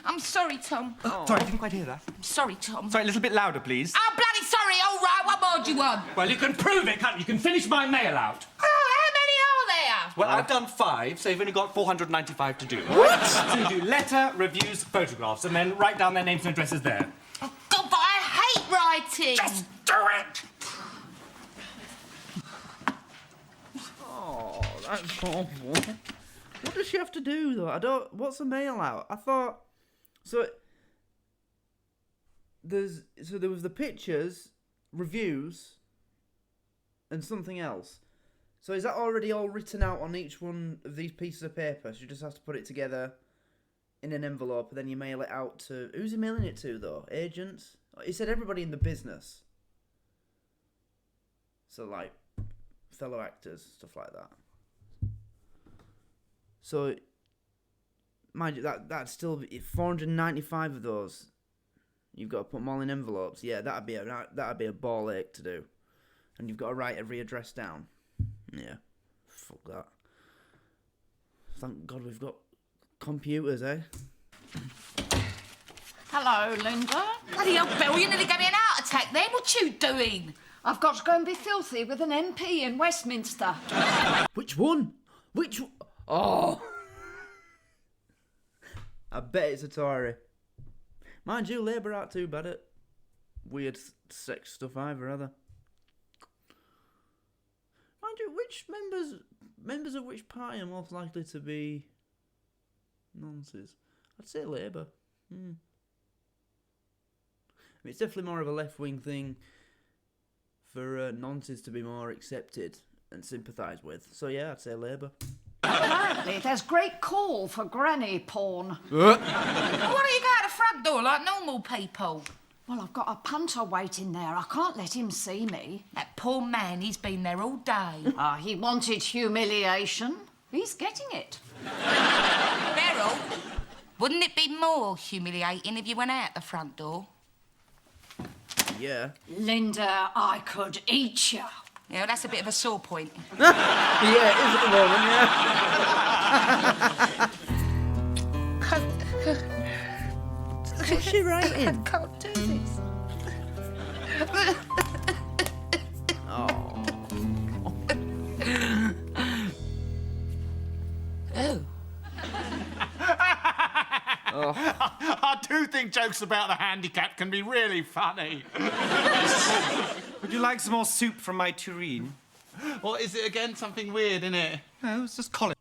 I'm sorry, Tom. Oh. Sorry, I didn't quite hear that. I'm sorry, Tom. Sorry, a little bit louder, please. I'm bloody sorry. All right, what more do you want? Well, you can prove it, can't you? You can finish my mail out. Oh, how many are there? Well, I've done 5, so you've only got 495 to do. What? So you do letter, reviews, photographs, and then write down their names and addresses there. Oh, God, but I hate writing. Just do it! Oh, that's awful. What does she have to do, though? What's a mail out? I thought... there was the pictures, reviews, and something else. So is that already all written out on each one of these pieces of paper? She just has to put it together in an envelope, and then you mail it out to... Who's he mailing it to, though? Agents? He said everybody in the business. So, like, fellow actors, stuff like that. So, mind you, that's still 495 of those. You've got to put them all in envelopes. Yeah, that'd be a ball ache to do, and you've got to write every address down. Yeah, fuck that. Thank God we've got computers, eh? Hello, Linda. Bloody hell, Bill, you nearly gave me an heart attack then. What you doing? I've got to go and be filthy with an MP in Westminster. Which one? Oh! I bet it's a Tory. Mind you, Labour aren't too bad at weird sex stuff either, are they? Mind you, which members of which party are most likely to be nonces? I'd say Labour. I mean, it's definitely more of a left-wing thing for nonces to be more accepted and sympathised with. So yeah, I'd say Labour. Apparently, there's great call for granny porn. Why don't you go out the front door like normal people? Well, I've got a punter waiting there. I can't let him see me. That poor man, he's been there all day. He wanted humiliation. He's getting it. Beryl, wouldn't it be more humiliating if you went out the front door? Yeah. Linda, I could eat you. Yeah, well, that's a bit of a sore point. Yeah, it is at the moment, yeah. What's she writing? I can't do this. Oh. Oh. I do think jokes about the handicap can be really funny. Would you like some more soup from my tureen? Well, is it again something weird, isn't it? No, it's just Colin.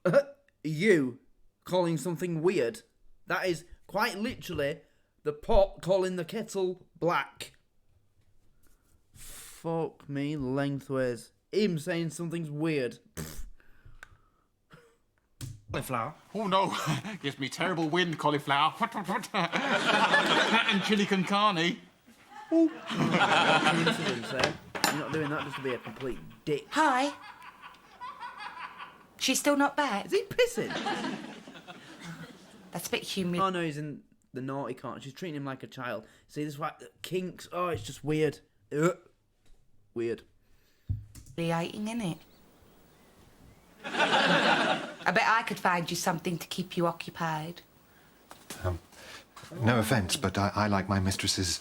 You calling something weird? That is quite literally the pot calling the kettle black. Fuck me lengthways. Him saying something's weird. Cauliflower. Oh no, gives me terrible wind, cauliflower. And chili con carne. Coincidence there. You're not doing that just to be a complete dick. Hi. She's still not back? Is he pissing? That's a bit humiliating. Oh no, he's in the naughty corner. She's treating him like a child. See, this like kinks. Oh, it's just weird. Weird. Humiliating, innit? I bet I could find you something to keep you occupied. No offence, but I like my mistresses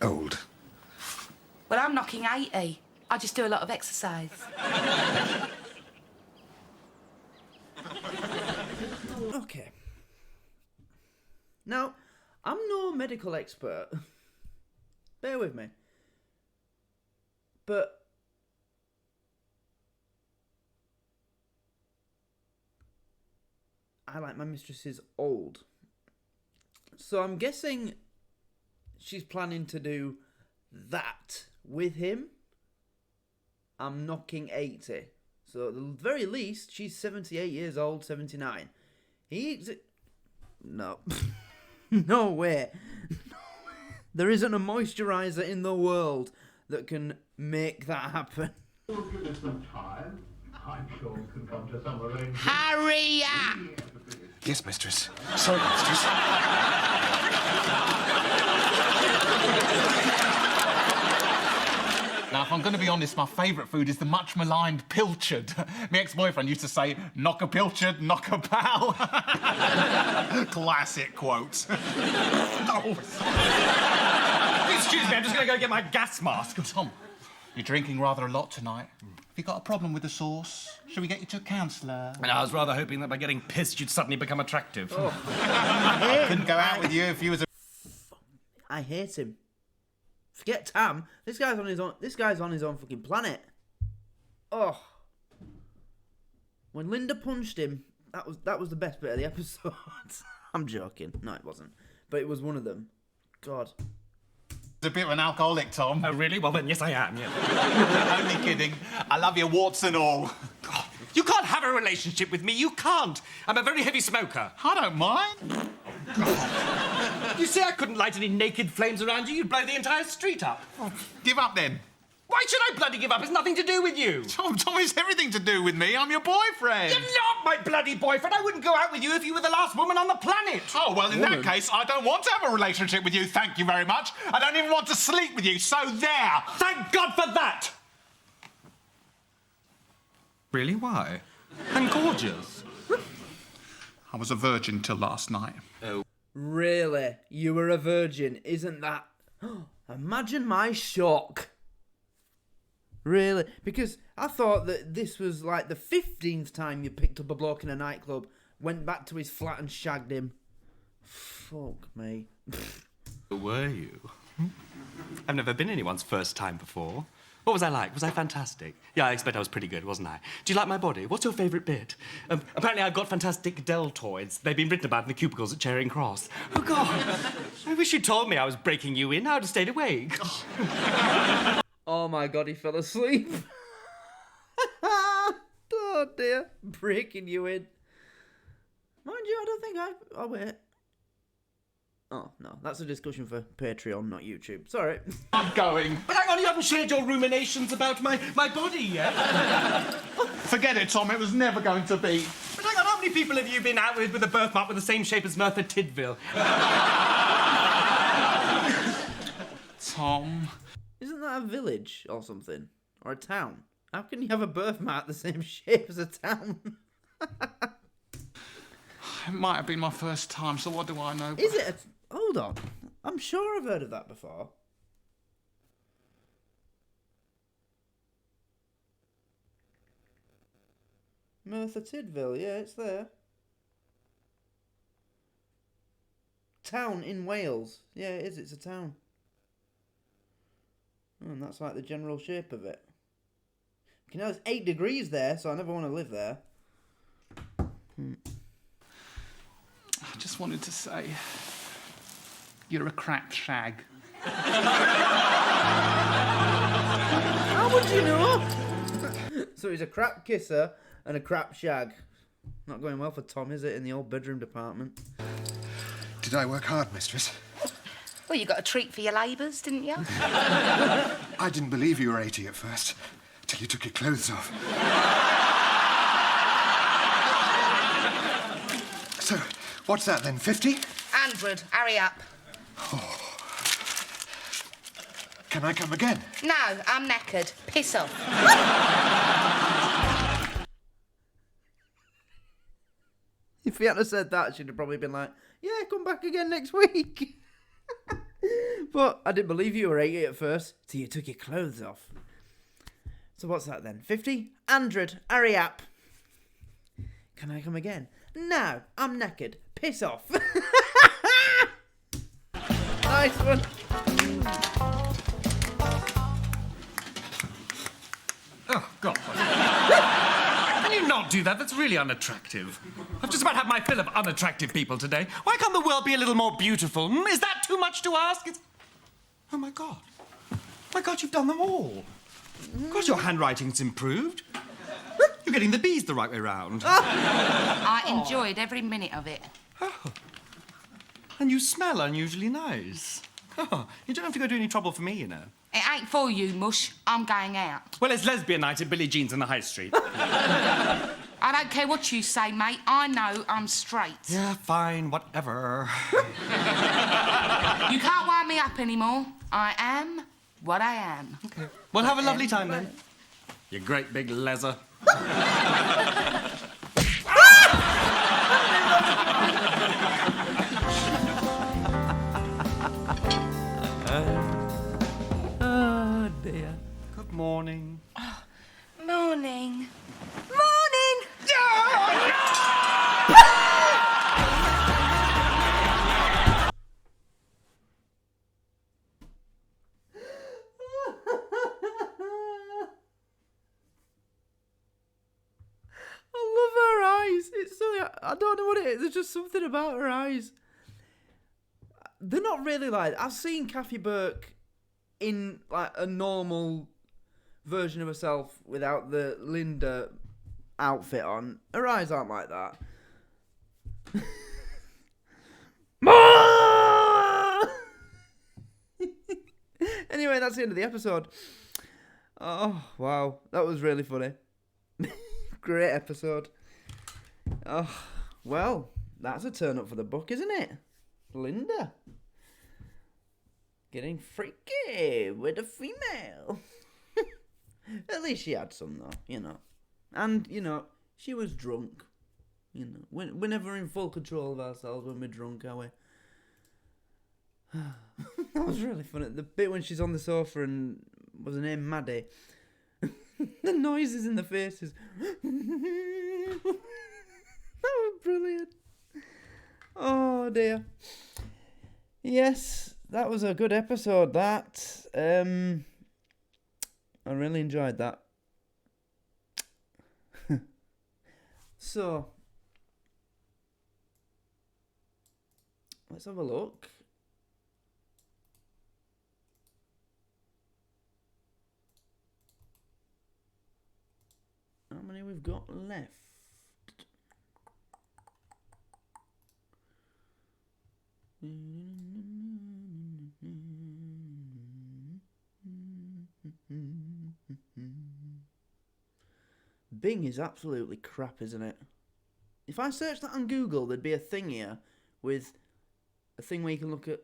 old. Well, I'm knocking 80. I just do a lot of exercise. Okay. Now, I'm no medical expert. Bear with me. But I like my mistresses old. So I'm guessing she's planning to do that with him. I'm knocking 80. So at the very least, she's 78 years old, 79. He's... No. No way. There isn't a moisturiser in the world that can make that happen. Hurry up! Yes, mistress. Sorry, mistress. Now, if I'm going to be honest, my favourite food is the much maligned pilchard. My ex-boyfriend used to say, knock a pilchard, knock a pal. Classic quote. Oh. Excuse me, I'm just going to go get my gas mask. Tom, you're drinking rather a lot tonight. Have you got a problem with the sauce? Shall we get you to a counsellor? And I was rather hoping that by getting pissed, you'd suddenly become attractive. Oh. I couldn't go out with you if you was a... I hate him. Forget Tam. This guy's on his own. This guy's on his own fucking planet. Oh. When Linda punched him, that was the best bit of the episode. I'm joking. No, it wasn't. But it was one of them. God. A bit of an alcoholic, Tom. Oh, really? Well, then, yes, I am, yeah. Only kidding. I love your warts and all. Oh, you can't have a relationship with me. You can't. I'm a very heavy smoker. I don't mind. You see, I couldn't light any naked flames around you. You'd blow the entire street up. Oh, give up, then. Why should I bloody give up? It's nothing to do with you. Tom, it's everything to do with me. I'm your boyfriend. You're not my bloody boyfriend. I wouldn't go out with you if you were the last woman on the planet. Oh, well, in that case, I don't want to have a relationship with you, thank you very much. I don't even want to sleep with you, so there. Thank God for that. Really? Why? I'm gorgeous. I was a virgin till last night. Oh. Really? You were a virgin? Isn't that... Imagine my shock. Really? Because I thought that this was like the 15th time you picked up a bloke in a nightclub, went back to his flat and shagged him. Fuck me. Were you? I've never been anyone's first time before. What was I like? Was I fantastic? Yeah, I expect I was pretty good, wasn't I? Do you like my body? What's your favourite bit? Apparently I've got fantastic deltoids. They've been written about in the cubicles at Charing Cross. Oh, God. I wish you'd told me I was breaking you in. I would have stayed awake. Oh my God, he fell asleep. Oh dear, breaking you in. Mind you, I don't think oh wait. Oh, no. That's a discussion for Patreon, not YouTube. Sorry. I'm going. But hang on, you haven't shared your ruminations about my body yet. Forget it, Tom. It was never going to be. But hang on, how many people have you been out with a birthmark with the same shape as Merthyr Tydfil? Tom. Isn't that a village or something? Or a town? How can you have a birthmark the same shape as a town? It might have been my first time, so what do I know? Is it? Hold on. I'm sure I've heard of that before. Merthyr Tydfil, yeah, it's there. Town in Wales. Yeah, it is. It's a town. Oh, and that's like the general shape of it. You know, it's 8 degrees there, so I never want to live there. I just wanted to say, you're a crap shag. How would you know? So he's a crap kisser and a crap shag. Not going well for Tom, is it, in the old bedroom department? Did I work hard, mistress? Well, you got a treat for your labours, didn't you? I didn't believe you were 80 at first, till you took your clothes off. So, what's that then, 50? 100, hurry up. Can I come again? No, I'm knackered. Piss off. If he hadn't said that, she'd have probably been like, yeah, come back again next week. But I didn't believe you were 80 at first, till you took your clothes off. So what's that then? 50? 100, hurry up. Can I come again? No, I'm knackered. Piss off. Nice one. Oh, God. Can you not do that? That's really unattractive. I've just about had my fill of unattractive people today. Why can't the world be a little more beautiful? Is that too much to ask? Oh, my God. My God, you've done them all. Of course, your handwriting's improved. You're getting the B's the right way round. I enjoyed every minute of it. Oh. And you smell unusually nice. Oh, you don't have to go to any trouble for me, you know. It ain't for you, Mush. I'm going out. Well, it's lesbian night at Billie Jean's in the High Street. I don't care what you say, mate. I know I'm straight. Yeah, fine, whatever. You can't wind me up anymore. I am what I am. Okay. Well, have a lovely time then. You great big leather. Oh, dear. Good morning. Morning. Morning! I love her eyes. It's so, I don't know what it is. There's just something about her eyes. They're not really like... I've seen Kathy Burke in like a normal version of herself without the Linda outfit on. Her eyes aren't like that. Anyway, that's the end of the episode. Oh, wow. That was really funny. Great episode. Oh, well, that's a turn up for the book, isn't it? Linda. Getting freaky with a female. At least she had some, though, you know. And, you know, she was drunk. You know, we're never in full control of ourselves when we're drunk, are we? That was really funny. The bit when she's on the sofa and... was her name Maddie? The noises in the faces. That was brilliant. Oh, dear. Yes, that was a good episode, that. I really enjoyed that. So, let's have a look. How many we've got left? Bing is absolutely crap, isn't it? If I search that on Google, there'd be a thing here with a thing where you can look at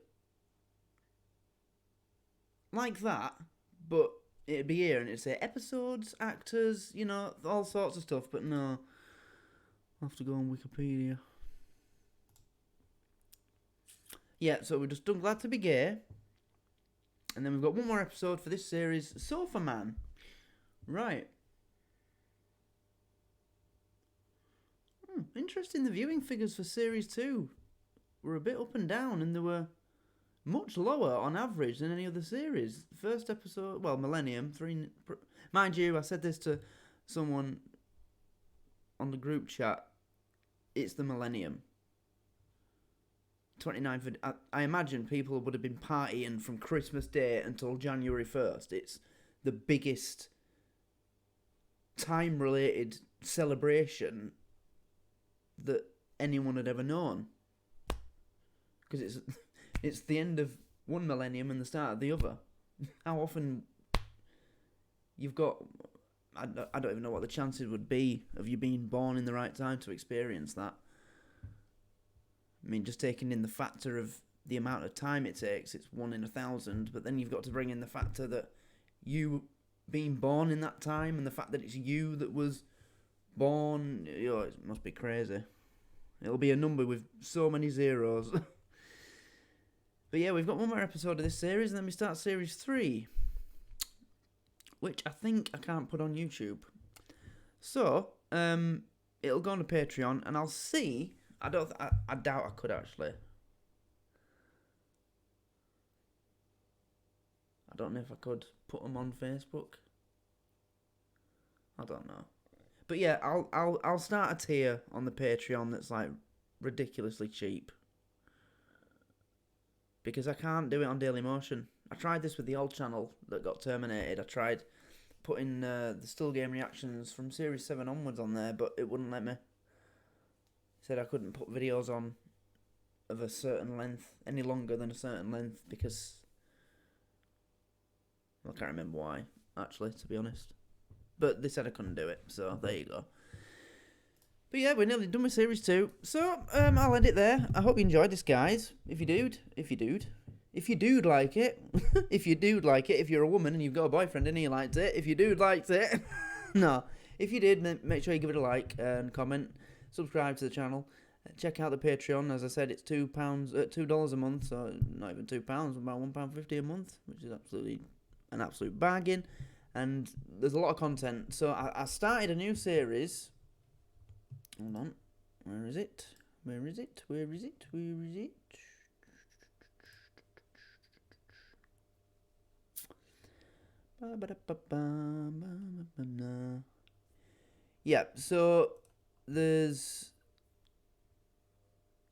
like that, but it'd be here and it'd say episodes, actors, you know, all sorts of stuff, but no. I'll have to go on Wikipedia. Yeah, so we've just done Glad to Be Gay. And then we've got one more episode for this series, Sofa Man. Right. Interesting, the viewing figures for Series 2 were a bit up and down, and they were much lower on average than any other series. First episode, well, Millennium, 3... Mind you, I said this to someone on the group chat. It's the Millennium. 29th, I imagine people would have been partying from Christmas Day until January 1st. It's the biggest time-related celebration that anyone had ever known. Because it's the end of one millennium and the start of the other. How often you've got... I don't even know what the chances would be of you being born in the right time to experience that. I mean, just taking in the factor of the amount of time it takes, it's 1 in 1,000, but then you've got to bring in the factor that you being born in that time and the fact that it's you that was born, you know, it must be crazy. It'll be a number with so many zeros. But yeah, we've got one more episode of this series, and then we start Series 3, which I think I can't put on YouTube. So, it'll go on to Patreon, and I'll see... I doubt I could actually. I don't know if I could put them on Facebook. I don't know. But yeah, I'll start a tier on the Patreon that's like ridiculously cheap. Because I can't do it on Dailymotion. I tried this with the old channel that got terminated. I tried putting the still game reactions from Series 7 onwards on there, but it wouldn't let me. Said I couldn't put videos on of a certain length any longer than a certain length because I can't remember why, actually, to be honest. But they said I couldn't do it, so there you go. But yeah, we're nearly done with Series 2. So, I'll end it there. I hope you enjoyed this, guys. If you dude like it, if you're a woman and you've got a boyfriend and he liked it, if your dude liked it, no. If you did, make sure you give it a like and comment. Subscribe to the channel. Check out the Patreon. As I said, it's $2 a month, so not even £2, about £1.50 a month, which is an absolute bargain. And there's a lot of content. So I started a new series. Hold on. Where is it? Yeah, so there's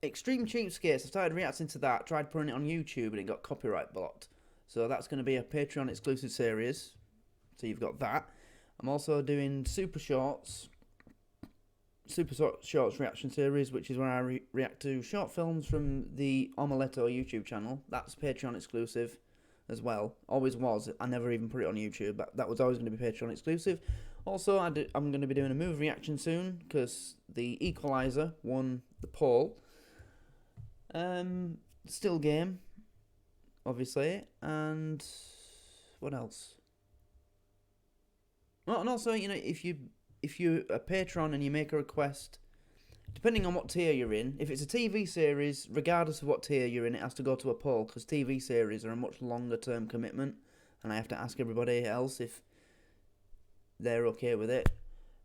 Extreme Cheapskates. I started reacting to that, tried putting it on YouTube and it got copyright blocked. So that's going to be a Patreon exclusive series. So you've got that. I'm also doing Super Shorts reaction series, which is where I react to short films from the Omeletto YouTube channel. That's Patreon exclusive as well. Always was. I never even put it on YouTube, but that was always going to be Patreon exclusive. Also, I'm going to be doing a movie reaction soon, because The Equalizer won the poll. Still game, obviously, and what else? Well, and also, you know, if you're a patron and you make a request, depending on what tier you're in, if it's a TV series, regardless of what tier you're in, it has to go to a poll, because TV series are a much longer term commitment, and I have to ask everybody else if they're okay with it.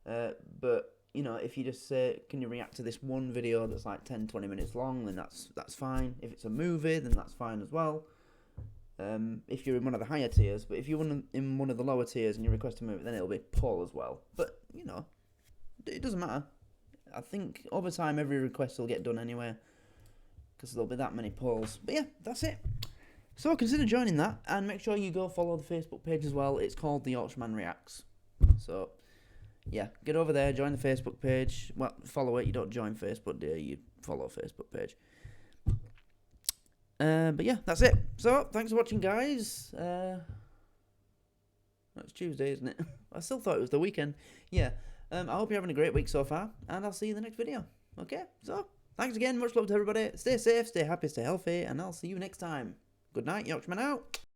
But, you know, if you just say, can you react to this one video that's like 10-20 minutes long, then that's fine. If it's a movie, then that's fine as well. If you're in one of the higher tiers, but if you're in one of the lower tiers and you request a movie, then it'll be poll as well. But, you know, it doesn't matter. I think over time every request will get done anyway, because there'll be that many polls. But yeah, that's it. So consider joining that, and make sure you go follow the Facebook page as well. It's called The Yorkshireman Reacts. So, yeah, get over there, join the Facebook page. Well, follow it. You don't join Facebook, do you? You follow Facebook page. But yeah, that's it. So, thanks for watching, guys. It's Tuesday, isn't it? I still thought it was the weekend. Yeah. I hope you're having a great week so far, and I'll see you in the next video. Okay? So, thanks again. Much love to everybody. Stay safe, stay happy, stay healthy, and I'll see you next time. Good night, Yorkshireman out.